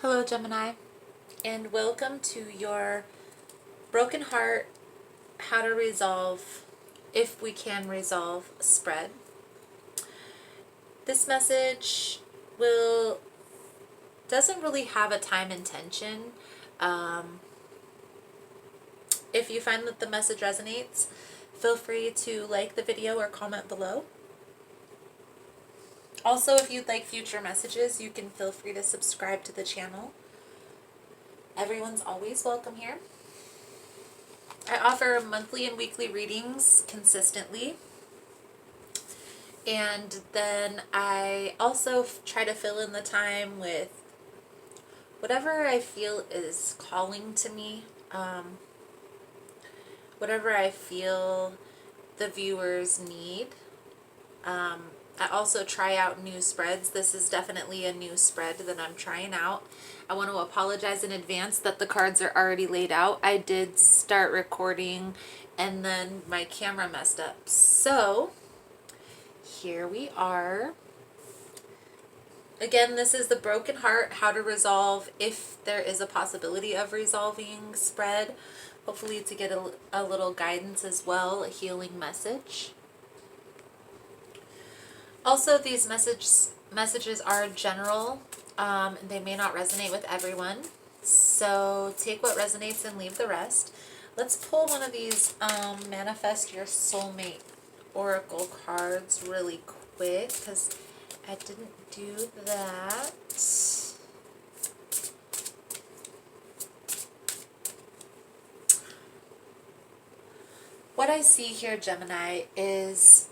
Hello, Gemini, and welcome to your Broken Heart How to Resolve, if we can resolve, spread. This message doesn't really have a time intention. If you find that the message resonates, feel free to like the video or comment below. Also, if you'd like future messages, you can feel free to subscribe to the channel. Everyone's always welcome here. I offer monthly and weekly readings consistently. And then I also try to fill in the time with whatever I feel is calling to me, whatever I feel the viewers need. I also try out new spreads. This is definitely a new spread that I'm trying out. I want to apologize in advance that the cards are already laid out. I did start recording and then my camera messed up. So here we are. Again, this is the Broken Heart, How to Resolve, if there is a possibility of resolving spread. Hopefully to get a little guidance as well, a healing message. Also, these messages are general. They may not resonate with everyone. So take what resonates and leave the rest. Let's pull one of these Manifest Your Soulmate Oracle cards really quick, because I didn't do that. What I see here, Gemini, is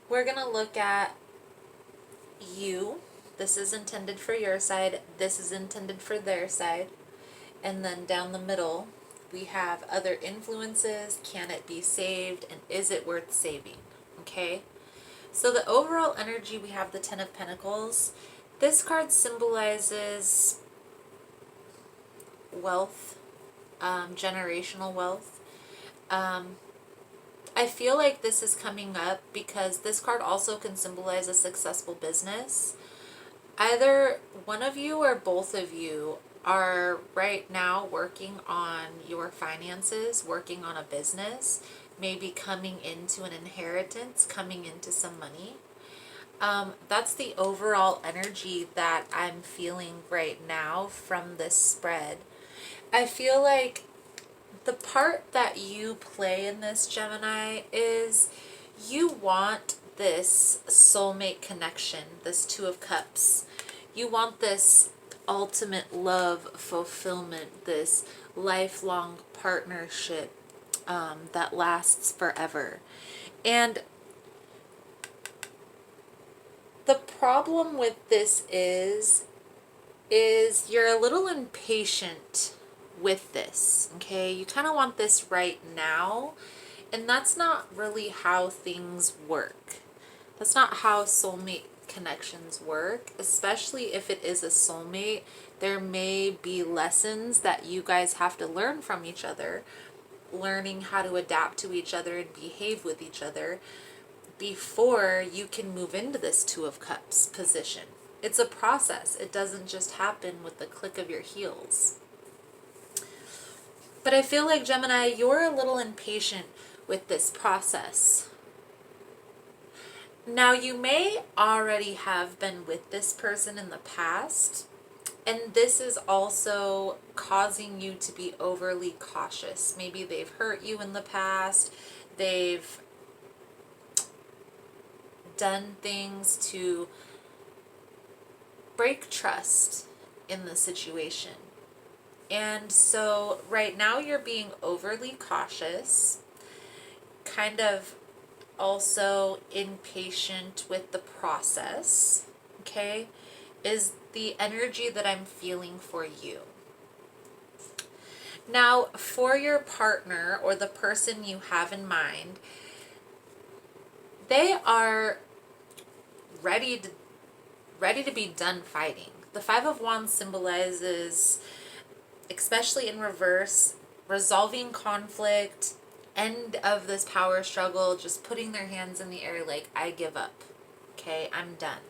we're going to look at you. This is intended for your side. This is intended for their side. And then down the middle, we have other influences. Can it be saved? And is it worth saving? Okay. So the overall energy, we have the Ten of Pentacles. This card symbolizes wealth, generational wealth. I feel like this is coming up because this card also can symbolize a successful business. Either one of you or both of you are right now working on your finances, working on a business, maybe coming into an inheritance, coming into some money. That's the overall energy that I'm feeling right now from this spread. I feel like the part that you play in this, Gemini, is you want this soulmate connection, this Two of Cups. You want this ultimate love fulfillment, this lifelong partnership that lasts forever. And the problem with this is you're a little impatient with this, okay? You kind of want this right now, and that's not really how things work. That's not how soulmate connections work, especially if it is a soulmate. There may be lessons that you guys have to learn from each other, learning how to adapt to each other and behave with each other before you can move into this Two of Cups position. It's a process. It doesn't just happen with the click of your heels. But I feel like, Gemini, you're a little impatient with this process. Now, you may already have been with this person in the past, and this is also causing you to be overly cautious. Maybe they've hurt you in the past. They've done things to break trust in the situation. And so right now you're being overly cautious, kind of also impatient with the process, okay, is the energy that I'm feeling for you. Now, for your partner or the person you have in mind, they are ready to be done fighting. The Five of Wands symbolizes, especially in reverse, resolving conflict, end of this power struggle, just putting their hands in the air like, I give up. Okay, I'm done.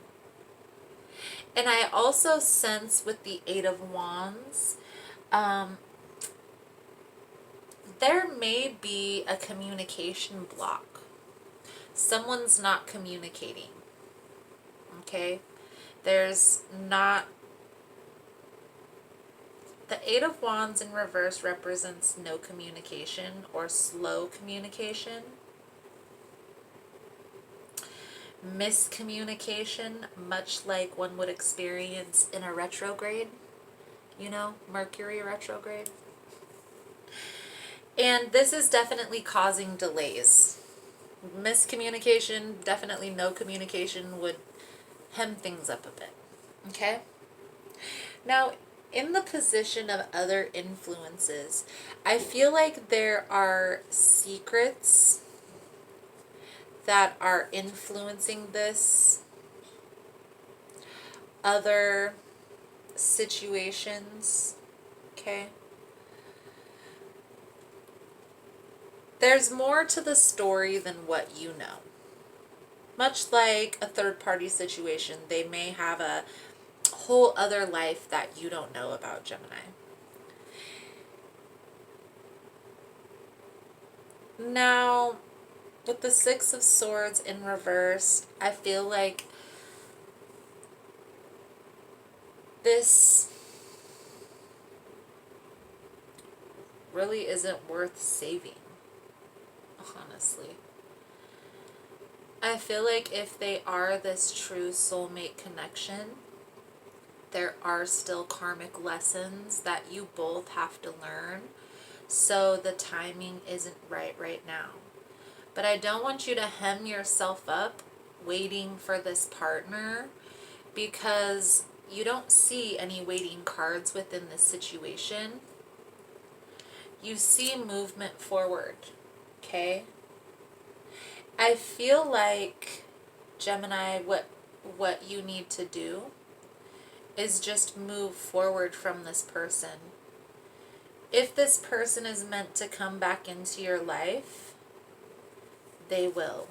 And I also sense with the Eight of Wands, there may be a communication block. Someone's not communicating. Okay? There's not. The Eight of Wands in reverse represents no communication or slow communication. Miscommunication, much like one would experience in a retrograde, Mercury retrograde. And this is definitely causing delays. Miscommunication, definitely no communication would hem things up a bit. Okay? Now, in the position of other influences, I feel like there are secrets that are influencing this, other situations, okay? There's more to the story than what you know. Much like a third-party situation, they may have a whole other life that you don't know about, Gemini. Now, with the Six of Swords in reverse, I feel like this really isn't worth saving, honestly. I feel like if they are this true soulmate connection, there are still karmic lessons that you both have to learn. So the timing isn't right now. But I don't want you to hem yourself up waiting for this partner, because you don't see any waiting cards within this situation. You see movement forward, okay? I feel like, Gemini, what you need to do is just move forward from this person. If this person is meant to come back into your life, they will.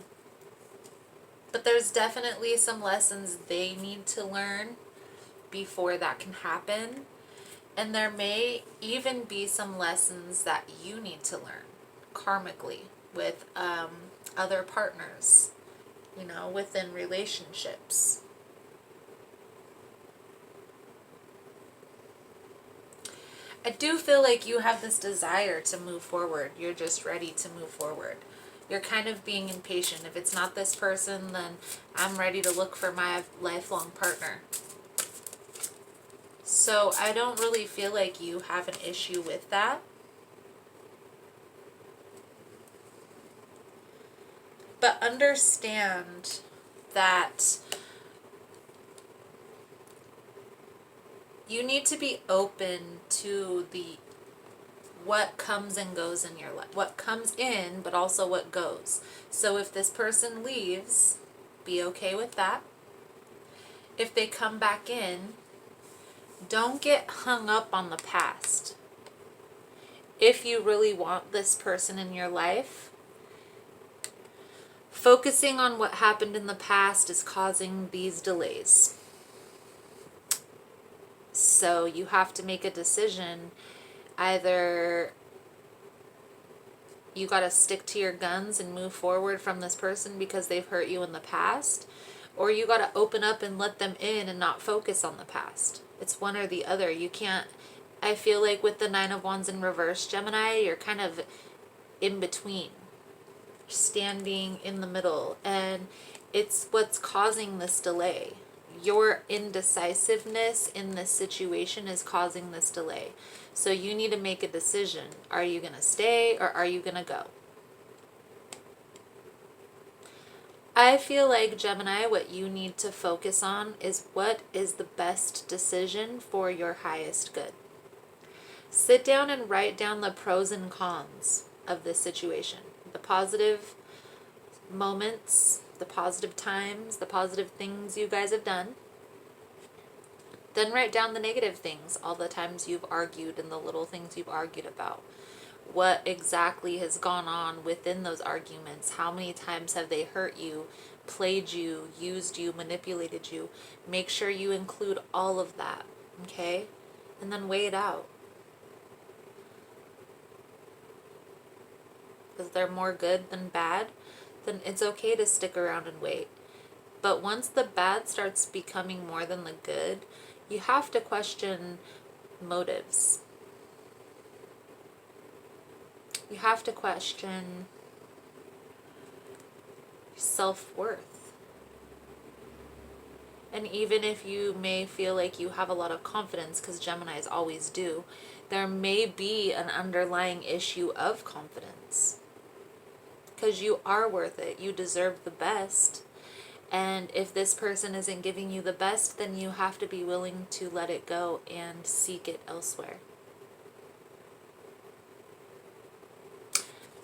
But there's definitely some lessons they need to learn before that can happen. And there may even be some lessons that you need to learn karmically with other partners, within relationships. I do feel like you have this desire to move forward. You're just ready to move forward. You're kind of being impatient. If it's not this person, then I'm ready to look for my lifelong partner. So I don't really feel like you have an issue with that. But understand that you need to be open to what comes and goes in your life. What comes in, but also what goes. So if this person leaves, be okay with that. If they come back in, don't get hung up on the past. If you really want this person in your life, focusing on what happened in the past is causing these delays. So you have to make a decision. Either you got to stick to your guns and move forward from this person because they've hurt you in the past, or you got to open up and let them in and not focus on the past. It's one or the other. You can't. I feel like with the Nine of Wands in reverse, Gemini, you're kind of in between, standing in the middle, and it's what's causing this delay. Your indecisiveness in this situation is causing this delay. So you need to make a decision. Are you going to stay or are you going to go? I feel like, Gemini, what you need to focus on is what is the best decision for your highest good. Sit down and write down the pros and cons of this situation. The positive moments, the positive times, the positive things you guys have done. Then write down the negative things, all the times you've argued and the little things you've argued about. what exactly has gone on within those arguments. How many times have they hurt you, played you, used you, manipulated you? Make sure you include all of that, okay? And then weigh it out. If they're more good than bad, then it's okay to stick around and wait. But once the bad starts becoming more than the good, you have to question motives. You have to question self-worth. And even if you may feel like you have a lot of confidence, because Geminis always do, there may be an underlying issue of confidence. Because you are worth it. You deserve the best. And if this person isn't giving you the best, then you have to be willing to let it go and seek it elsewhere.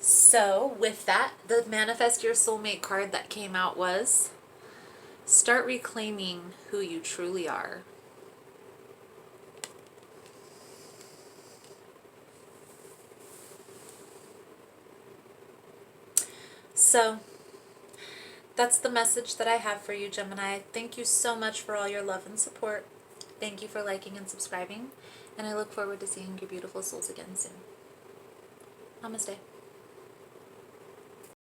So with that, the Manifest Your Soulmate card that came out was, start reclaiming who you truly are. So that's the message that I have for you, Gemini. Thank you so much for all your love and support. Thank you for liking and subscribing. And I look forward to seeing your beautiful souls again soon. Namaste.